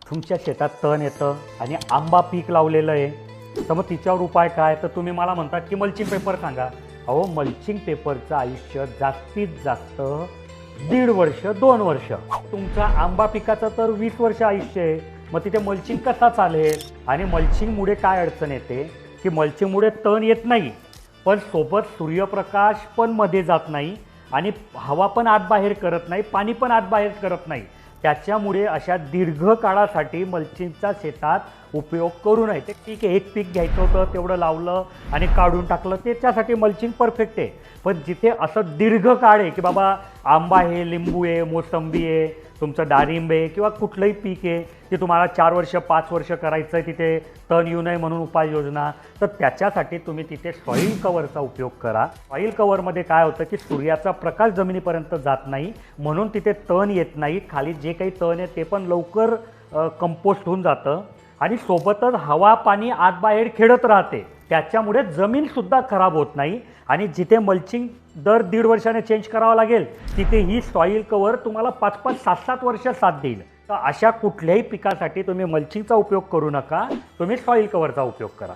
तुमच्या शेतात तण येतं आणि आंबा पीक लावलेलं आहे, तर मग तिच्यावर उपाय काय? तर तुम्ही मला म्हणतात की मल्चिंग पेपर सांगा. अहो, मल्चिंग पेपरचं आयुष्य जास्तीत जास्त 1.5 वर्ष 2 वर्ष. तुमच्या आंबा पिकाचं तर 20 वर्ष आयुष्य आहे. मग तिथे मल्चिंग कसा चालेल? आणि मल्चिंगमुळे काय अडचण येते की मल्चिंगमुळे तण येत नाही, पण सोबत सूर्यप्रकाश पण मध्ये जात नाही आणि हवा पण आत बाहेर करत नाही, पाणी पण आत बाहेर करत नाही. त्याच्यामुळे अशा दीर्घकाळासाठी मल्चिंगचा शेतात उपयोग करू नये. ते ठीक आहे, एक पीक घ्यायचं होतं तेवढं लावलं आणि काढून टाकलं, त्याच्यासाठी मल्चिंग परफेक्ट आहे. पण जिथे असं दीर्घकाळ आहे की बाबा आंबा आहे, लिंबू आहे, मोसंबी आहे, तुमचं डाळिंब आहे किंवा कुठलंही पीक आहे की तुम्हाला 4 वर्ष 5 वर्ष करायचं आहे, तिथे तण येऊ नये म्हणून उपाययोजना, तर त्याच्यासाठी तुम्ही तिथे सॉईल कव्हरचा उपयोग करा. सॉईल कव्हरमध्ये काय होतं की सूर्याचा प्रकाश जमिनीपर्यंत जात नाही, म्हणून तिथे तण येत नाही. खाली जे काही तण आहे ते पण लवकर कंपोस्ट होऊन जातं आणि सोबतच हवा पाणी आत बाहेर खेळत राहते. त्याच्यामुळे जमीनसुद्धा खराब होत नाही आणि जिथे मल्चिंग दर 1.5 वर्षाने चेंज करावं लागेल, तिथे ही सॉईल कव्हर तुम्हाला 5-5 7-7 वर्ष साथ देईल. तर अशा कुठल्याही पिकासाठी तुम्ही मल्चिंगचा उपयोग करू नका, तुम्ही सॉईल कव्हरचा उपयोग करा.